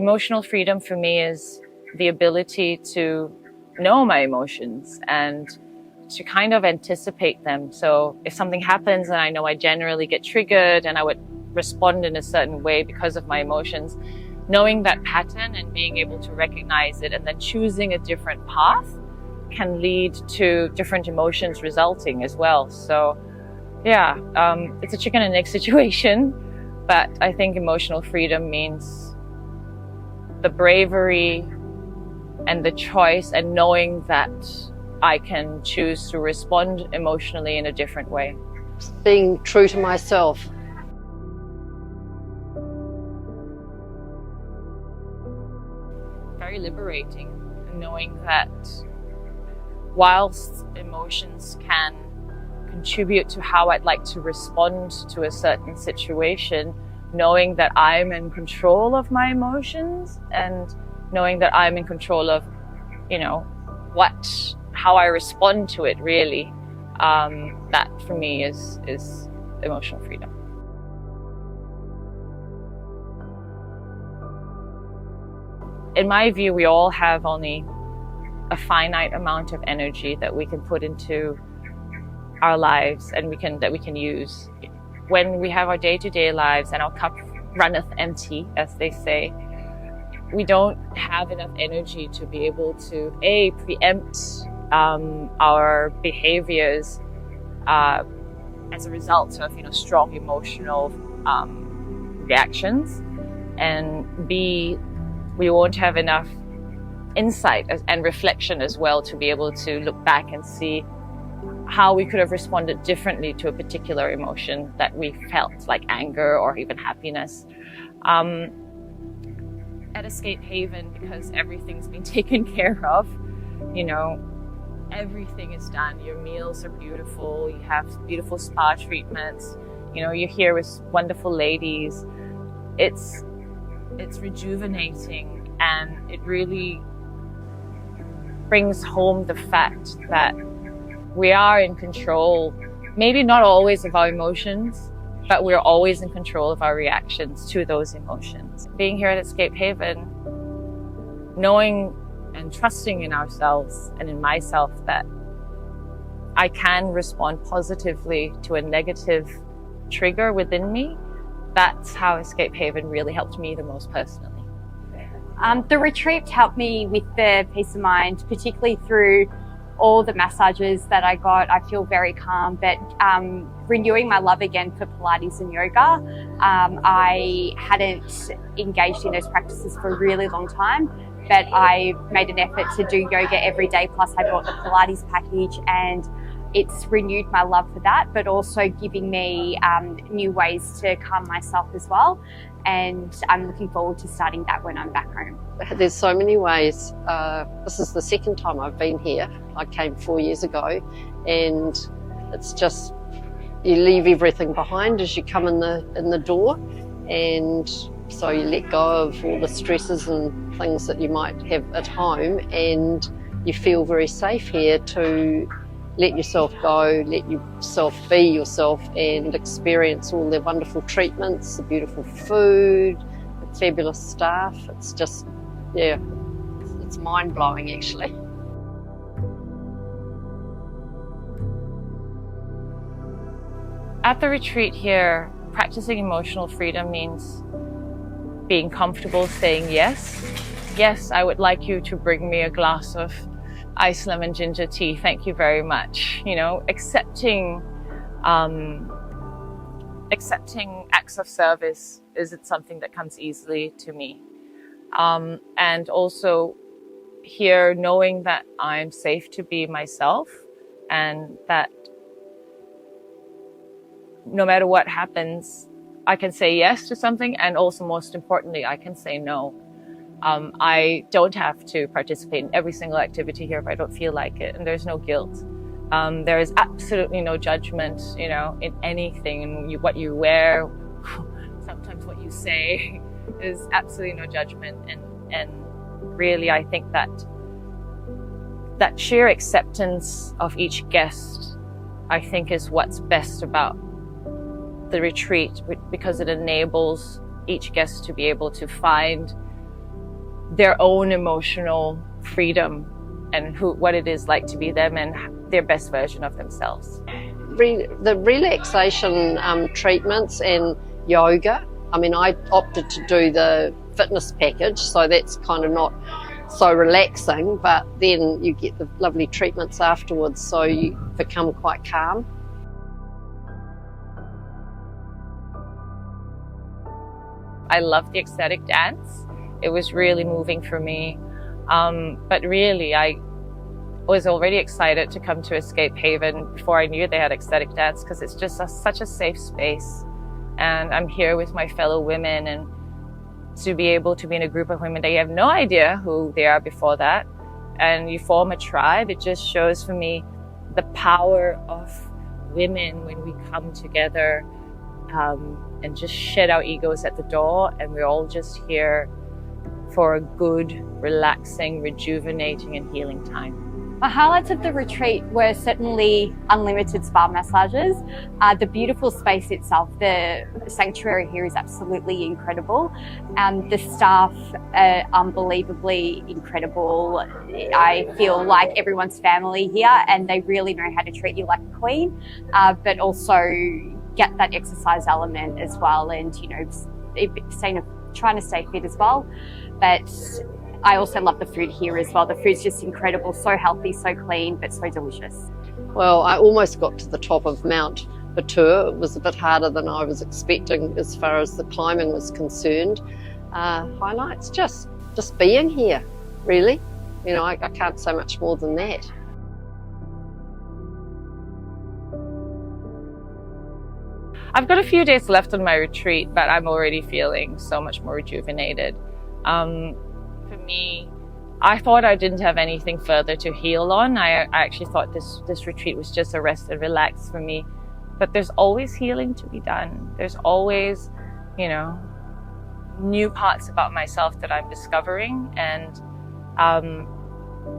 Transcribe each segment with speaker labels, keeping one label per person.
Speaker 1: Emotional freedom for me is the ability to know my emotions and to kind of anticipate them. So if something happens and I know I generally get triggered and I would respond in a certain way because of my emotions, knowing that pattern and being able to recognize it and then choosing a different path can lead to different emotions resulting as well. So yeah, it's a chicken and egg situation, but I think emotional freedom means the bravery and the choice and knowing that I can choose to respond emotionally in a different way.
Speaker 2: Being true to myself.
Speaker 1: Very liberating, knowing that whilst emotions can contribute to how I'd like to respond to a certain situation, knowing that I'm in control of my emotions and knowing that I'm in control of, how I respond to it really, that for me is emotional freedom. In my view, we all have only a finite amount of energy that we can put into our lives and that we can use. When we have our day-to-day lives and our cup runneth empty, as they say, we don't have enough energy to be able to preempt our behaviors as a result of strong emotional reactions, and B, we won't have enough insight and reflection as well to be able to look back and see how we could have responded differently to a particular emotion that we felt, like anger or even happiness. At Escape Haven, because everything's been taken care of, everything is done. Your meals are beautiful, you have beautiful spa treatments, you're here with wonderful ladies. It's rejuvenating, and it really brings home the fact that we are in control, maybe not always of our emotions, but we're always in control of our reactions to those emotions. Being here at Escape Haven, knowing and trusting in ourselves and in myself that I can respond positively to a negative trigger within me, that's how Escape Haven really helped me the most personally.
Speaker 3: The retreat helped me with the peace of mind, particularly through all the massages that I got. I feel very calm, but renewing my love again for Pilates and yoga. I hadn't engaged in those practices for a really long time, but I made an effort to do yoga every day, plus I bought the Pilates package, and it's renewed my love for that, but also giving me new ways to calm myself as well. And I'm looking forward to starting that when I'm back home.
Speaker 2: There's so many ways. This is the second time I've been here. I came 4 years ago, and it's just, you leave everything behind as you come in the door, and so you let go of all the stresses and things that you might have at home, and you feel very safe here to let yourself go, let yourself be yourself, and experience all their wonderful treatments, the beautiful food, the fabulous staff. It's just, it's mind-blowing actually.
Speaker 1: At the retreat here, practicing emotional freedom means being comfortable saying yes. Yes, I would like you to bring me a glass of iced lemon ginger tea, thank you very much. Accepting acts of service isn't something that comes easily to me. And also here, knowing that I'm safe to be myself, and that no matter what happens, I can say yes to something, and also most importantly, I can say no. I don't have to participate in every single activity here if I don't feel like it, and there's no guilt. There is absolutely no judgment, in anything, and what you wear, sometimes what you say. There's absolutely no judgment, and really, I think that sheer acceptance of each guest, I think, is what's best about the retreat, because it enables each guest to be able to find their own emotional freedom and what it is like to be them and their best version of themselves.
Speaker 2: The relaxation treatments and yoga, I mean, I opted to do the fitness package, so that's kind of not so relaxing, but then you get the lovely treatments afterwards, so you become quite calm.
Speaker 1: I loved the ecstatic dance. It was really moving for me. But really, I was already excited to come to Escape Haven before I knew they had ecstatic dance, because it's just such a safe space. And I'm here with my fellow women, and to be able to be in a group of women that you have no idea who they are before that, and you form a tribe, it just shows for me the power of women when we come together and just shed our egos at the door, and we're all just here for a good, relaxing, rejuvenating and healing time.
Speaker 3: My highlights of the retreat were certainly unlimited spa massages. The beautiful space itself, the sanctuary here is absolutely incredible. The staff are unbelievably incredible. I feel like everyone's family here, and they really know how to treat you like a queen, but also get that exercise element as well, and trying to stay fit as well. But I also love the food here as well. The food's just incredible, so healthy, so clean, but so delicious.
Speaker 2: Well, I almost got to the top of Mount Batur. It was a bit harder than I was expecting as far as the climbing was concerned. Highlights, just being here, really. You know, I can't say much more than that.
Speaker 1: I've got a few days left on my retreat, but I'm already feeling so much more rejuvenated. For me, I thought I didn't have anything further to heal on. I actually thought this retreat was just a rest and relax for me. But there's always healing to be done. There's always, new parts about myself that I'm discovering. And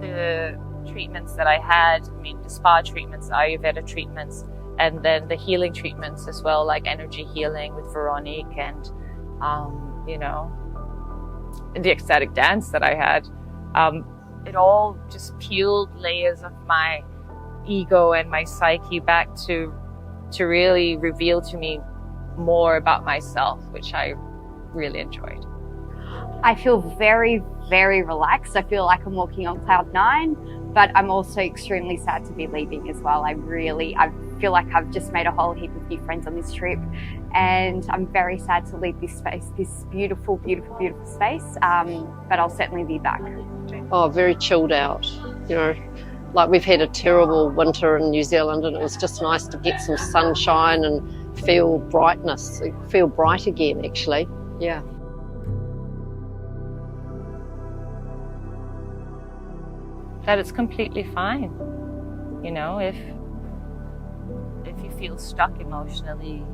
Speaker 1: the treatments that I had, the spa treatments, Ayurveda treatments, and then the healing treatments as well, like energy healing with Veronique and, the ecstatic dance that I had, it all just peeled layers of my ego and my psyche back to really reveal to me more about myself, which I really enjoyed.
Speaker 3: I feel very, very relaxed. I feel like I'm walking on cloud 9, but I'm also extremely sad to be leaving as well. I feel like I've just made a whole heap of new friends on this trip, and I'm very sad to leave this space, this beautiful, beautiful, beautiful space, but I'll certainly be back.
Speaker 2: Oh, very chilled out. Like we've had a terrible winter in New Zealand, and it was just nice to get some sunshine and feel brightness, feel bright again, actually. Yeah.
Speaker 1: That it's completely fine. If you feel stuck emotionally,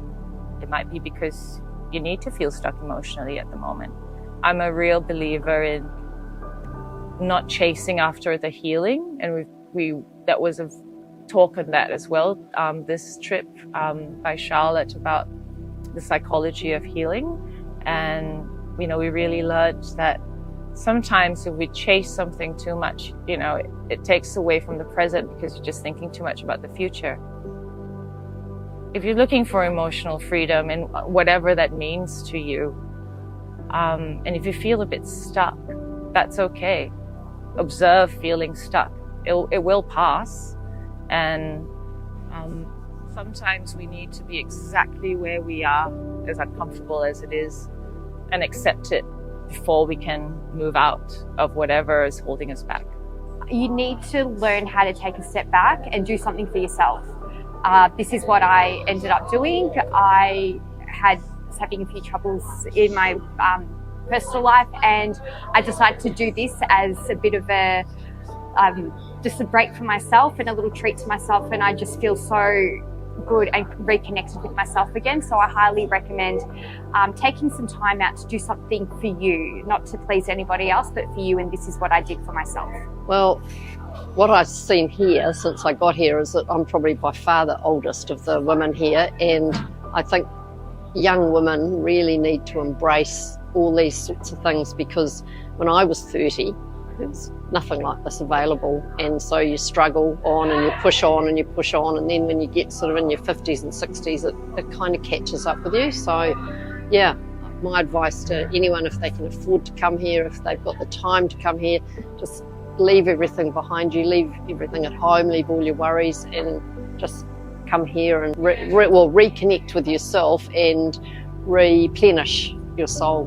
Speaker 1: it might be because you need to feel stuck emotionally at the moment. I'm a real believer in not chasing after the healing, and that was a talk on that as well. This trip by Charlotte about the psychology of healing, and we really learned that sometimes if we chase something too much, it takes away from the present because you're just thinking too much about the future. If you're looking for emotional freedom and whatever that means to you, and if you feel a bit stuck, that's okay. Observe feeling stuck. It will pass. And sometimes we need to be exactly where we are, as uncomfortable as it is, and accept it before we can move out of whatever is holding us back.
Speaker 3: You need to learn how to take a step back and do something for yourself. This is what I ended up doing. I was having a few troubles in my personal life, and I decided to do this as a bit of just a break for myself and a little treat to myself, and I just feel so good and reconnected with myself again. So I highly recommend taking some time out to do something for you, not to please anybody else, but for you. And this is what I did for myself.
Speaker 2: Well, what I've seen here since I got here is that I'm probably by far the oldest of the women here, and I think young women really need to embrace all these sorts of things, because when I was 30, there was nothing like this available, and so you struggle on and you push on and you push on, and then when you get sort of in your 50s and 60s, it kind of catches up with you. So yeah, my advice to anyone, if they can afford to come here, if they've got the time to come here, just leave everything behind you, leave everything at home, leave all your worries, and just come here and reconnect with yourself and replenish your soul.